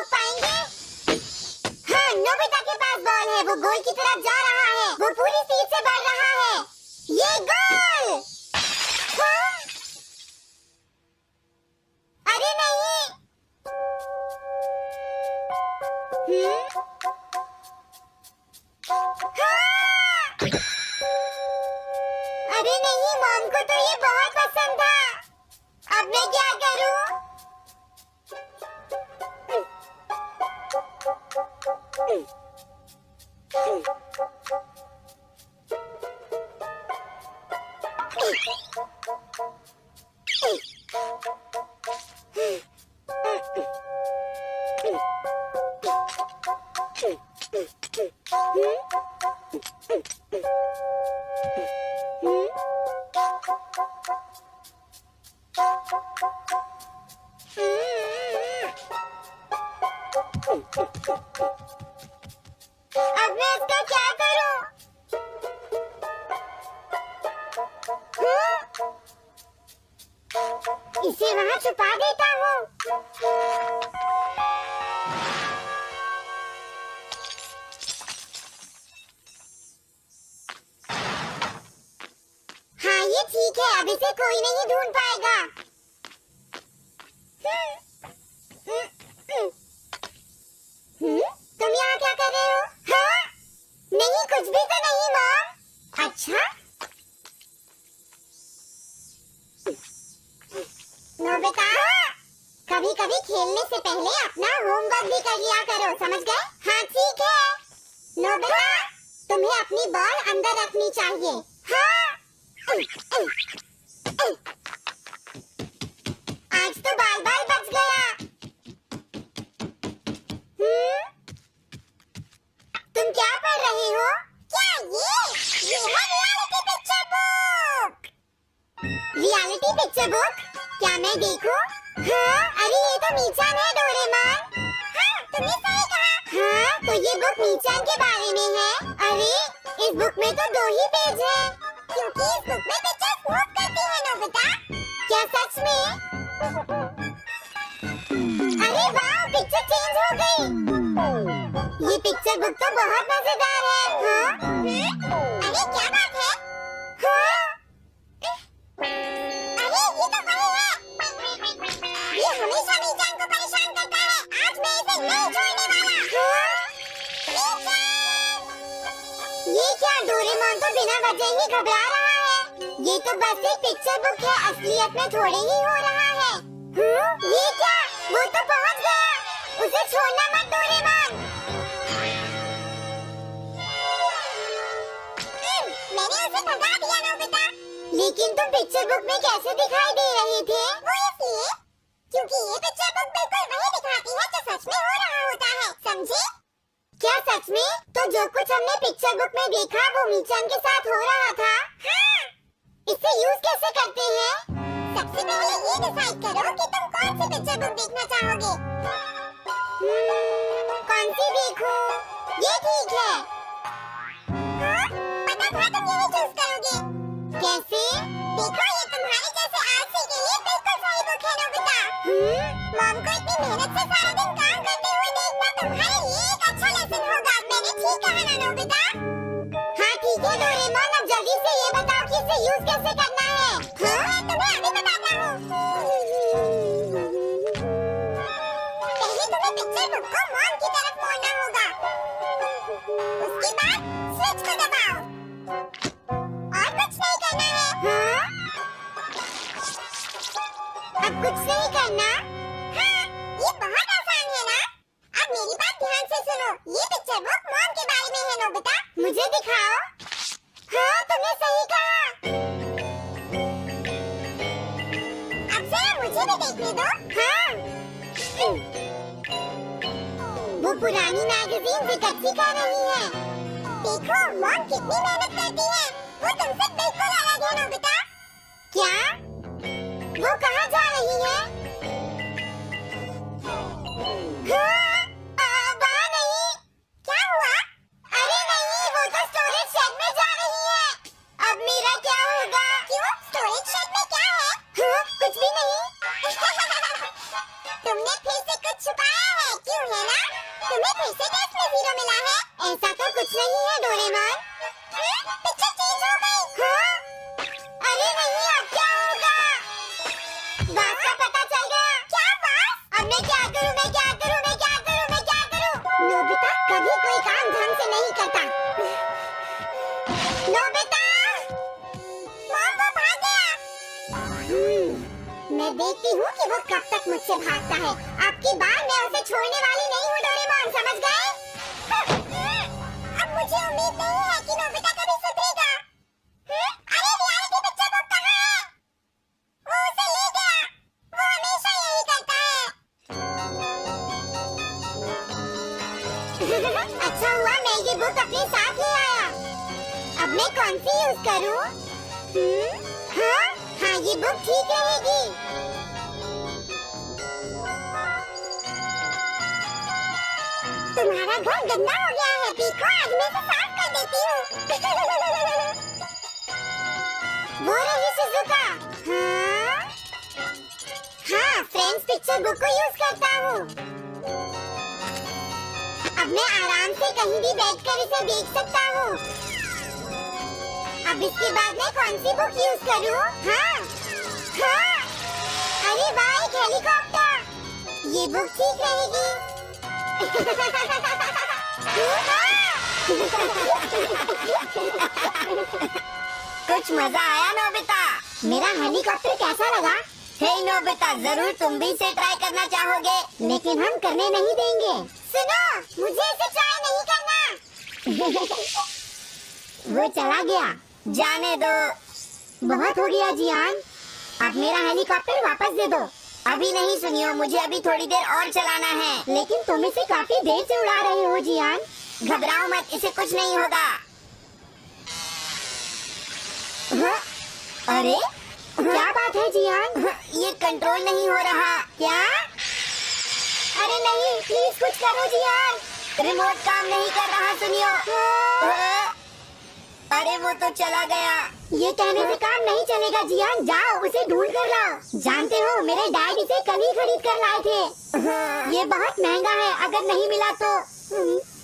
रोक पाएंगे? हाँ, नोबिता के पास बॉल है, वो गोल की तरफ जा रहा है, वो पूरी स्पीड से बढ़ रहा है, ये गोल! हाँ? अरे नहीं! हाँ! अरे नहीं, मॉम को तो ये बहुत पसंद था। अब मैं क्या करूं? अब मैं इसका क्या करूं? इसे वहां छुपा देता हूँ। हाँ, ये ठीक है, अब इसे कोई नहीं ढूंढ पाएगा। तुम यहाँ क्या कर रहे हो? हाँ? नहीं, कुछ भी तो नहीं मॉम। अच्छा? नोबिता, कभी-कभी खेलने से पहले अपना होमवर्क भी कर लिया करो, समझ गए? हाँ, ठीक है। नोबिता, तुम्हें अपनी बॉल अंदर रखनी चाहिए। हाँ? आज तो बाल बच गया। तुम क्या पढ़ रहे हो? क्या ये है reality picture book. Reality picture book? क्या मैं देखूं? हाँ, अरे ये तो मीचान है, डोरेमोन। हाँ, तुमने सही कहा। हाँ, तो ये बुक मीचान के बारे में है। अरे, इस बुक में तो 2 ही पेज है। क्योंकि इस बुक में पिक्चर मूव करती है, नोबिता। क्या सच में? अरे वाह, पिक्चर चेंज हो गई। ये पिक्चर बुक तो बहुत मजेदार है। हाँ? अरे क्या बात है? हाँ? अरे ये तो वही है। ये हमेशा मीचान को परेशान करता है। आज मैं इसे नहीं छोड़ने वाला। हाँ? ये क्या, डोरेमोन तो बिना वजह ही घबरा रहा है। ये तो बस एक पिक्चर बुक है, असलियत में थोड़े ही हो रहा है। ये क्या? वो तो पहुंच गया। उसे छोड़ना मत, डोरेमोन। मैंने उसे भगा दिया, नोबिता। लेकिन तुम पिक्चर बुक में कैसे दिखाई दे रहे थे? वो इसलिए क्योंकि ये पिक्चर बुक बिल्कुल वही दिखाती है जो सच में हो रहा होता है, समझे? क्या सच में? तो जो कुछ हमने पिक्चर बुक में देखा वो मीचान के साथ हो रहा था? हाँ। इसे यूज कैसे करते हैं? सबसे पहले ये डिसाइड करो कि तुम कौन सी पिक्चर बुक देखना चाहोगे। कौन सी देखूं? ये ठीक है। हाँ? पता था तुम यही चूज करोगे। कैसे? देखो, ये तुम्हारे जैसे आलसी के लिए बिल्कुल सही बुक है, नोबिता। मॉम को इतनी मेहनत से सारा दिन काम करते हुए देखना तुम्हारे लिए एक अच्छा लेसन होगा। मैंने ठीक कहा ना, नोबिता? हाँ, ठीक है डोरेमोन, अब जल्दी से ये बताओ कि इसे यूज कैसे करना है। हाँ? तुम्हें अभी बताता हूँ। पहले तुम्हें पिक्चर बुक को मॉम की तरफ मोड़ना होगा। उसके बाद स्विच को दबाओ। और कुछ नहीं करना है। हाँ? अब कुछ नहीं करना? हाँ, ये बहुत आसान है ना? अब मेरी बात ध्यान से सुनो। ये पिक्चर बुक मॉम के बारे में है, नोबिता। मुझे दिखाओ। हाँ, तुमने सही कहा। अब जरा मुझे भी देखने दो। हाँ? वो पुरानी मैगजीन इकट्ठी कर रही है। देखो, मॉम कितनी मेहनत करती है। वो तुमसे बिल्कुल अलग है, नोबिता। क्या? वो कहाँ जा रही है? हाँ? वहाँ नहीं। क्या हुआ? अरे नहीं, वो तो स्टोरेज शेड में जा रही है। अब मेरा क्या होगा? क्यों? स्टोरेज शेड में क्या है? हाँ? कुछ भी नहीं। तुमने फिर से कुछ छुपाया है क्यों है ना? तुम्हें फिर से टेस्ट में 0 मिला है? ऐसा तो कुछ नहीं है डोरेमोन। पिक्चर चेंज हो गई। हाँ? अरे नहीं, अब क्या होगा? बात का पता चल गया। क्या बात? अब मैं क्या करूं? नोबिता कभी कोई काम ढंग से नहीं करता। नोबिता! मॉम, वो भाग गया। मैं देखती हूँ कि वो कब तक मुझसे भागता है। अब की बार मैं उसे छोड़ने वाली नहीं हूँ डोरेमोन, समझ गए? अब मुझे उम्मीद नहीं है कि नोबिता कभी सुधरेगा। अरे रियलिटी पिक्चर बुक कहाँ है? वो उसे ले गया। वो हमेशा यही करता है। अच्छा हुआ मैं ये बुक अपने साथ ले आया। अब मैं कौन सी यूज करूं? हाँ, ये बुक ठीक रहेगी। तुम्हारा घर गंदा हो गया है पीको, आज मैं इसे साफ कर देती हूँ। वो रही शिजुका। हाँ, फ्रेंड्स पिक्चर बुक को यूज करता हूँ। अब मैं आराम से कहीं भी बैठकर इसे देख सकता हूँ। अब इसके बाद मैं कौन सी बुक यूज करूँ? हाँ, अरे वाह, एक हेलीकॉप्टर। ये बुक ठीक रहेगी। कुछ मजा आया नोबिता? मेरा हेलीकॉप्टर कैसा लगा? हे नोबिता, जरूर तुम भी इसे ट्राई करना चाहोगे। लेकिन हम करने नहीं देंगे। सुनो, मुझे इसे ट्राई नहीं करना। वो चला गया। जाने दो। बहुत हो गया जियान, अब मेरा हेलीकॉप्टर वापस दे दो। अभी नहीं सुनियो, मुझे अभी थोड़ी देर और चलाना है। लेकिन तुम इसे काफी देर से उड़ा रहे हो जियान। घबराओ मत, इसे कुछ नहीं होगा। अरे क्या बात है जियान? ये कंट्रोल नहीं हो रहा। क्या? अरे नहीं, प्लीज कुछ करो जियान। रिमोट काम नहीं कर रहा, सुनियो। अरे वो तो चला गया। ये कहने से काम नहीं चलेगा जियान, जाओ उसे ढूंढ कर लाओ। जानते हो, मेरे डैड इसे कल ही खरीद कर लाए थे। ये बहुत महंगा है, अगर नहीं मिला तो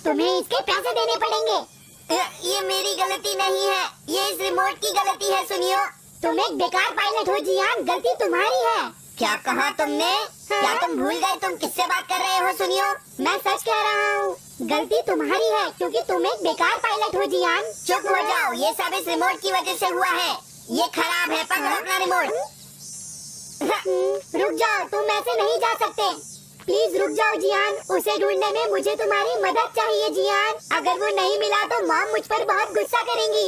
तुम्हें इसके पैसे देने पड़ेंगे। ये मेरी गलती नहीं है, ये इस रिमोट की गलती है, सुनियो। तुम एक बेकार पायलट हो जियान, गलती तुम्हारी है। क्या कहा तुमने? क्या तुम भूल गए तुम किससे बात कर रहे हो? सुनियो, मैं सच कह रहा हूँ, गलती तुम्हारी है क्योंकि तुम एक बेकार पायलट हो जियान। चुप हो जाओ, ये सब इस रिमोट की वजह से हुआ है। ये खराब है, पकड़ो अपना रिमोट। रुक जाओ, तुम ऐसे नहीं जा सकते। प्लीज रुक जाओ जियान, उसे ढूंढने में मुझे तुम्हारी मदद चाहिए जियान। अगर वो नहीं मिला तो मॉम मुझ पर बहुत गुस्सा करेंगी।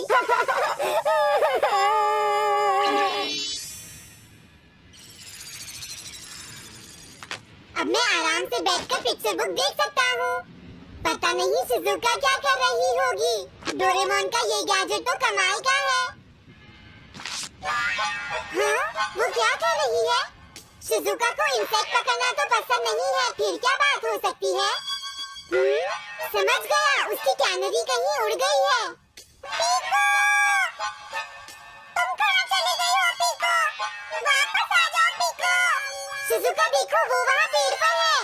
अब मैं आराम से बैठकर पिक्चर बुक देख सकता हूँ। पता नहीं शिजुका क्या कर रही होगी। डोरेमोन का ये गैजेट तो कमाल का है। वो क्या कर रही है? शिजुका को इंसेक्ट पकड़ना तो पसंद नहीं है, फिर क्या बात हो सकती है? समझ गया, उसकी कैनरी कहीं उड़ गई है। पीको! तुम कहाँ चले गई हो पीको? वापस आ जाओ पीको! शिजुका देखो, वो वहाँ पेड़ पर है।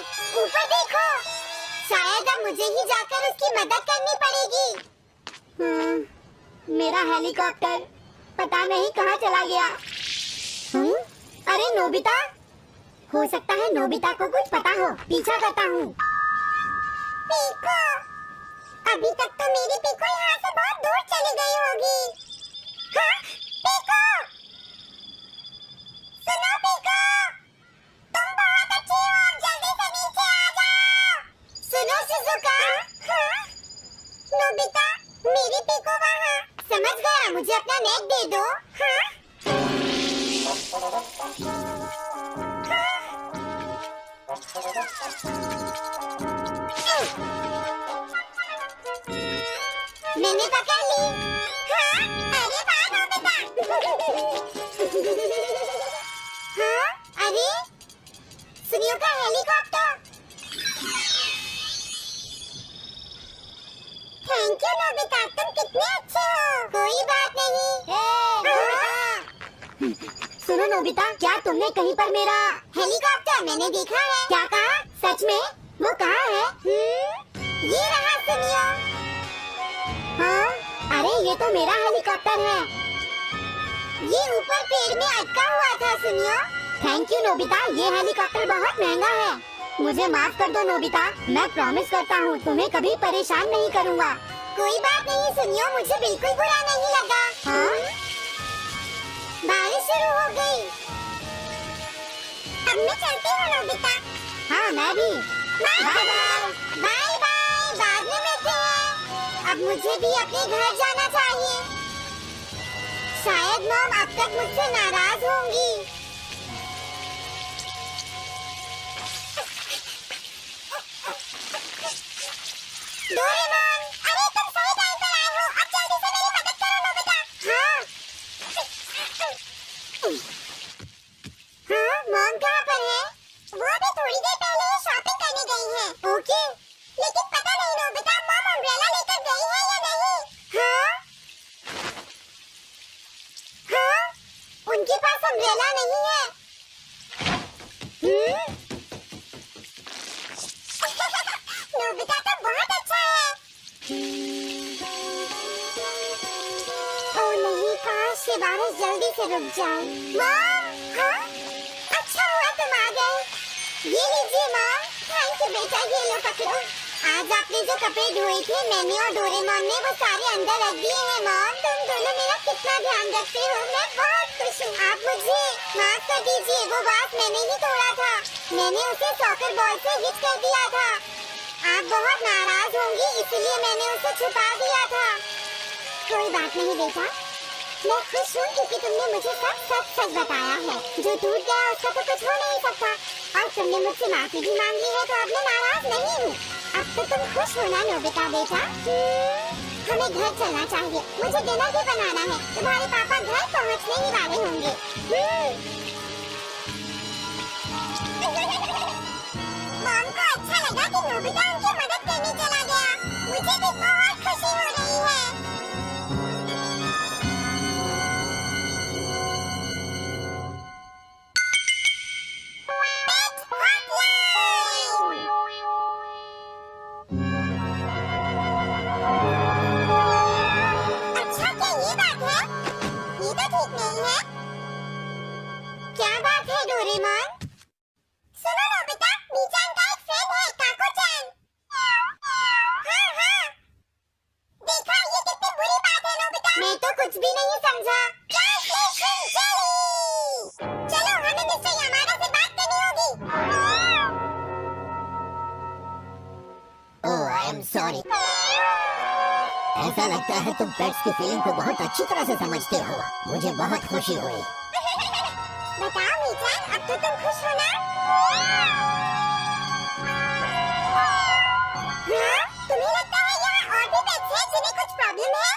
ऊपर देखो। शायद अब मुझे ही जाकर उसकी मदद करनी पड़ेगी। मेरा हेलीकॉप्टर पता नहीं कहाँ चला गया। अरे नोबिता, हो सकता है नोबिता को कुछ पता हो। पीछा करता हूँ। पीको, अभी तक तो मेरी पीको यहाँ से बहुत दूर चली गई होगी। हाँ? पीको! सुनो पीको! तुम बहुत अच्छी हो, जल्दी से नीचे आ जाओ। सुनो शिजुका। नोबिता, मेरी पीको वहाँ। समझ गया, मुझे अपना नेट दे दो। मैंने पकड़ ली। अरे वाह नोबिता। अरे सुनियो का हेलीकॉप्टर। थैंक यू नोबिता, तुम कितने अच्छे हो। कोई बात नहीं। सुनो नोबिता, क्या तुमने कहीं पर मेरा हेलीकॉप्टर मैंने देखा है? क्या कहा? सच में? वो कहाँ ये रहा सुनियो। हाँ, अरे ये तो मेरा हेलीकॉप्टर है। ये ऊपर पेड़ में अटका हुआ था सुनियो। थैंक यू नोबिता, ये हेलीकॉप्टर बहुत महंगा है। मुझे माफ कर दो नोबिता, मैं प्रॉमिस करता हूँ तुम्हें कभी परेशान नहीं करूँगा। कोई बात नहीं सुनियो, मुझे बिल्कुल बुरा नहीं लगा। हाँ? बारिश शुरू हो गई। अब मैं चलती हूँ नोबिता। हाँ मैं भी। Bye bye. बाय बाय, बाद में मिलते हैं। अब मुझे भी अपने घर जाना चाहिए। शायद मॉम अब तक मुझसे नाराज होंगी। डोरेमोन, अरे तुम सही टाइम पर आए हो। अब जल्दी से मेरी मदद करो नोबिता। हाँ। हाँ, मॉम कहाँ पर है? वो अभी थोड़ी देर पहले ही शॉपिंग करने गई है। ओके, लेकिन पता नहीं नोबिता मॉम अम्ब्रेला लेकर गई है या नहीं। हाँ? हाँ? उनके पास अम्ब्रेला नहीं है। नोबिता तो बहुत अच्छा है। ओह नहीं, काश ये बारिश जल्दी से रुक जाए। मॉम, हाँ? अच्छा हुआ तुम आ गए। ये लीजिए मॉम। थैंक यू बेटा, ये लो पकड़ो। आज आपने जो कपड़े धोए थे मैंने और डोरेमोन ने वो सारे अंदर रख दिए हैं मॉम। तुम दोनों मेरा कितना ध्यान रखते हो, मैं बहुत खुश हूँ। आप मुझे माफ कर दीजिए, वो बात मैंने ही तोड़ा था। मैंने उसे सॉकर बॉल से हिट कर दिया था। आप बहुत नाराज होंगी इसलिए मैंने उसे छुपा दिया था। कोई बात नहीं बेटा, मैं खुश हूँ क्योंकि तुमने मुझे सब सच सच बताया है। जो टूट गया उसका तो कुछ हो नहीं सकता, और तुमने मुझसे माफी भी मांग ली है तो अब मैं नाराज नहीं हूँ। अब तो तुम खुश हो ना नोबिता बेटा? हमें घर चलना चाहिए, मुझे डिनर भी बनाना है। तुम्हारे पापा घर पहुँचने ही वाले होंगे। मॉम को अच्छा लगा कि नोबिता उनकी मदद करने चला गया। मुझे भी बहुत खुशी हो रही है। अच्छा, क्या ये बात है? ये तो ठीक नहीं है। क्या बात है डोरेमोन? सुनो नोबिता, मीचान का एक फ्रेंड है, काको-चान। हाँ हाँ। देखा, ये कितनी बुरी बात है नोबिता। मैं तो कुछ भी नहीं समझा। ट्रांसलेशन चली। चलो, हमें मिस्टर यामाडा से बात करनी होगी। ओह आई एम सॉरी। ऐसा लगता है तुम पेट्स की फीलिंग को बहुत अच्छी तरह से समझते हो। मुझे बहुत खुशी हुई। बताओ मीचान, अब तो तुम खुश हो ना? हाँ? तुम्हें लगता है यहाँ और भी पेट्स हैं जिन्हें कुछ प्रॉब्लम है?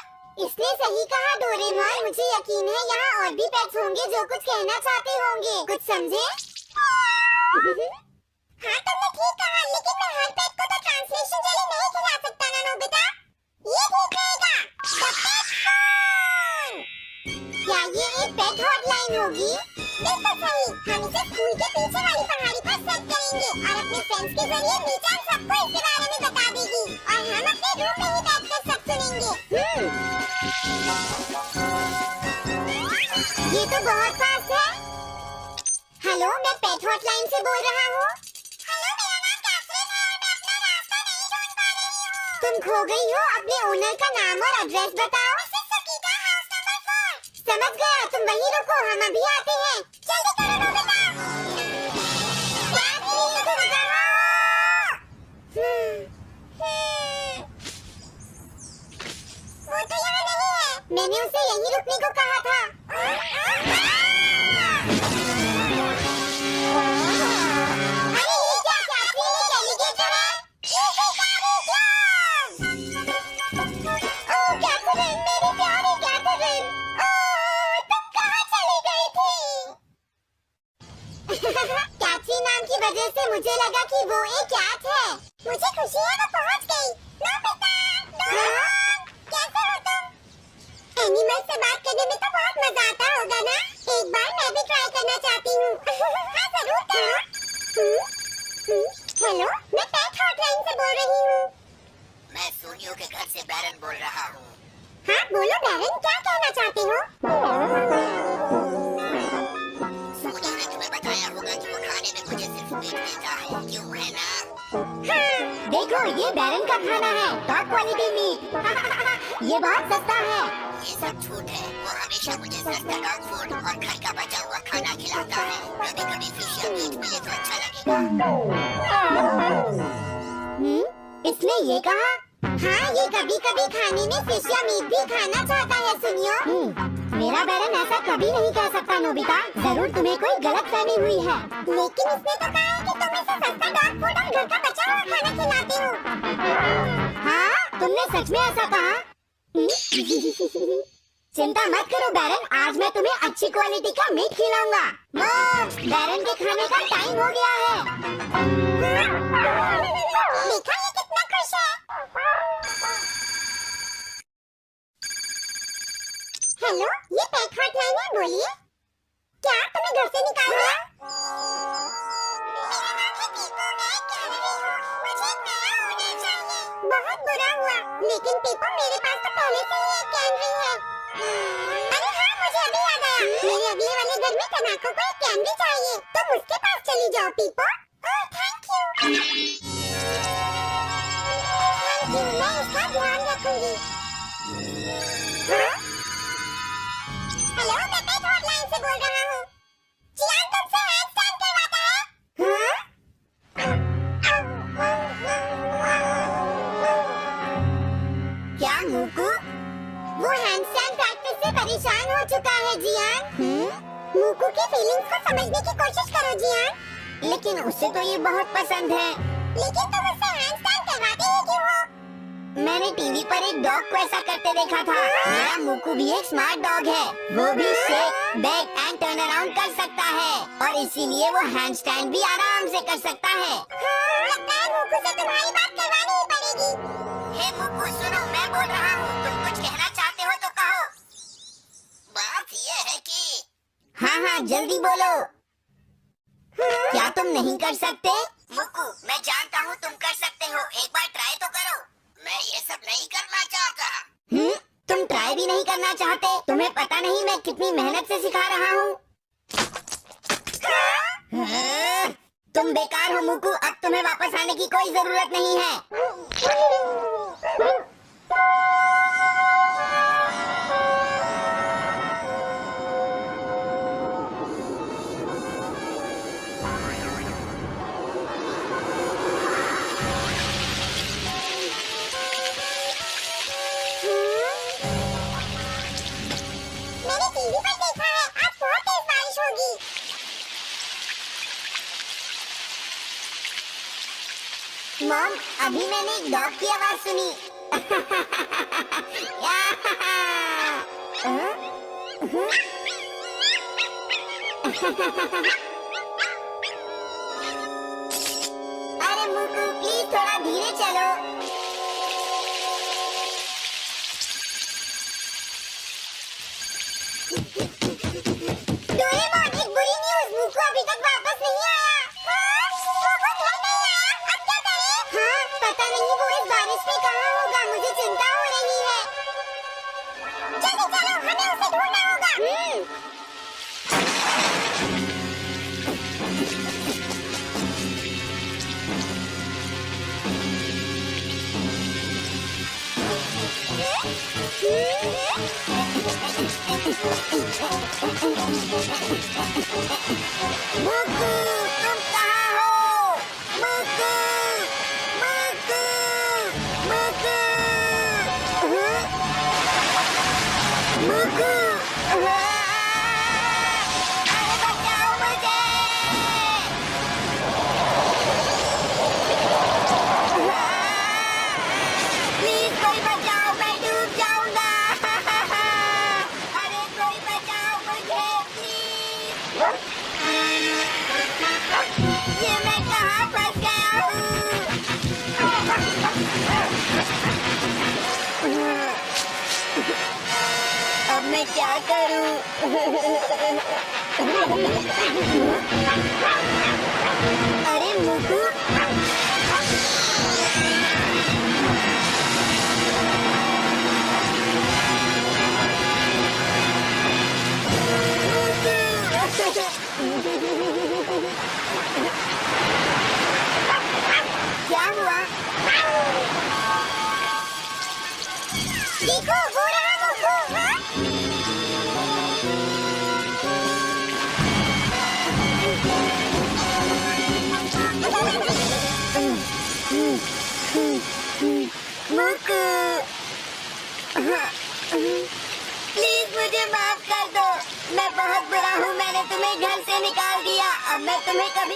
इसने सही कहा डोरेमोन, मुझे यकीन है यहाँ और भी पेट्स होंगे जो कुछ कहना चाहते होंगे। कुछ समझे? हाँ तुमने ठीक कहा, लेकिन मैं हर पेट को तो ट्रांसलेशन जेली नहीं खिला सकता ना नोबिता। ये ठीक रहेगा। The pet phone. क्या ये एक पेट हॉटलाइन होगी? बिल्कुल सही। हम इसे स्कूल के पीछे वाली पहाड़ी पर सेट करेंगे और अपने फ्रेंड्स के जरिए मीचान सबको इसके बारे में बता देगी और हम अपने रूम में ही बैठकर सब सुनेंगे। ये तो बहुत फास्ट है। हेलो, मैं पेट हॉटलाइन से बोल रहा हूँ। हेलो, मेरा नाम कैथरीन है और मैं अपना रास्ता नहीं ढूंढ पा रही हूँ। तुम खो गई हो? अपने ओनर का नाम और एड्रेस बताओ। सकीता हाउस नंबर 4। समझ गया, तुम वहीं रुको, हम अभी आते हैं। जल्दी करो नोबिता। वो तो यहाँ नहीं है। मैंने उसे यहीं रुकने को कहा था। अरे ये क्या, कैथरीन एक एलिगेटर है? ओह कैथरीन, मेरी प्यारी कैथरीन। ओह, तुम कहाँ चली गई थी? कैथरीन नाम की वजह से मुझे लगा कि वो एक कैट है। मुझे खुशी है वो पहुँच गई। नोबिता, डोरेमोन, कैसे हो तुम? एनिमल से बात करने में तो बहुत मजा आता होगा ना? एक बार मैं भी ट्राई करना चाहती हूँ। हाँ जरूर करो। हेलो, मैं पेट हॉटलाइन से बोल बैरन बोल रहा हूँ। हाँ बोलो बैरन, क्या कहना चाहते हो? सोनिया ने तुम्हें बताया होगा कि वो खाने में मुझे सिर्फ मीट देता है, क्यों है ना? हाँ देखो ये बैरन का खाना है, टॉप क्वालिटी मीट। ये बहुत सस्ता है। ये सब झूठ है। वो हमेशा मुझे सस्ता डॉग फूड और घर का बचा हुआ खाना खिलाता है। कभी कभी फिश या मीट मिले तो अच्छा लगेगा। इसने ये कहा? हाँ, ये कभी कभी खाने में फिश या मीट भी खाना चाहता है, सुनियो। मेरा बैरन ऐसा कभी नहीं कह सकता नोबिता। जरूर तुम्हें कोई गलतफहमी हुई है। लेकिन उसने तो कहा है कि तुम इसे सस्ता डॉग फूड और घर का बचा हुआ खाना खिलाते हो। हाँ, तुमने सच में ऐसा कहा? चिंता मत करो बैरन, आज मैं तुम्हें अच्छी क्वालिटी का मीट खिलाऊंगा। बैरन के खाने का टाइम हो गया है। देखा ये कितना खुश है। हेलो, ये पेट हॉटलाइन है, बोलिए। क्या तुम्हें घर से निकाल दिया? मेरा नाम है पीपू, मैं कह रही हूँ, मुझे एक नया ओनर चाहिए। बहुत बुरा हुआ, लेकिन पीपू मेरे पास तो पहले से ही एक कैमरी है। अरे हाँ, मुझे अभी याद आया, मेरे अगले वाले घर में तनाको को एक कैमरी चाहिए। तुम उसके पास चली जाओ Pipu. Oh thank you. Thank you, मैं इसका ध्यान रखूंगी। हाँ? हेलो, मैं पेट हॉटलाइन से बोल रहा हूँ। जियान तुमसे हैंडस्टैंड करवाता है। क्या मुकु? वो हैंडस्टैंड प्रैक्टिस से परेशान हो चुका है जियान। मुकु की फीलिंग्स को समझने की कोशिश करो जियान। लेकिन उसे तो ये बहुत पसंद है। लेकिन तुम उससे हैंडस्टैंड करवाते ही क्यों हो? मैंने टीवी पर एक डॉग को ऐसा करते देखा था। मेरा मुकु भी एक स्मार्ट डॉग है। वो भी shake, back and turn around कर सकता है और इसीलिए वो हैंडस्टैंड भी आराम से कर सकता है। हाँ, लगता है मुकु से तुम्हारी बात करवानी ही पड़ेगी। हे मुकु सुनो, मैं बोल रहा हूँ, तुम कुछ कहना चाहते हो तो कहो। बात ये है कि हाँ हाँ जल्दी बोलो। क्या तुम नहीं कर सकते? मुकु, मैं जानता हूँ तुम कर सकते हो, एक बार ट्राई तो करो। मैं ये सब नहीं करना चाहता। तुम ट्राई भी नहीं करना चाहते? तुम्हें पता नहीं मैं कितनी मेहनत से सिखा रहा हूँ। तुम बेकार हो मुकु, अब तुम्हें वापस आने की कोई जरूरत नहीं है। मैंने टीवी पर देखा है, आज बहुत तेज बारिश होगी। मॉम, अभी मैंने एक डॉग की आवाज सुनी। अरे मुकु प्लीज थोड़ा धीरे चलो। डोरेमोन, एक बुरी न्यूज़, मुकु अभी तक वापस नहीं आया। हाँ, वो घर नहीं आया, अब क्या करें? हाँ, पता नहीं वो इस बारिश में कहाँ होगा, मुझे चिंता हो रही है। जल्दी चलो, हमें उसे ढूंढना होगा। मुकु, तुम कहाँ हो? मुकु, मुकु, मुकु, मुकु, अरे बचाओ मुझे! प्लीज कोई बचाओ, मैं डूब जाऊंगा। अरे कोई बचाओ मुझे प्लीज। ये मैं कहाँ फंस गया हूँ? अब मैं क्या करूँ? अरे मुकु, क्या हुआ? देखो वो रहा मुक्कू। हाँ? मुक्कू, प्लीज मुझे माफ कर दो। मैं बहुत बुरा हूँ, मैंने तुम्हें घर से निकाल दिया। अब मैं तुम्हें कभी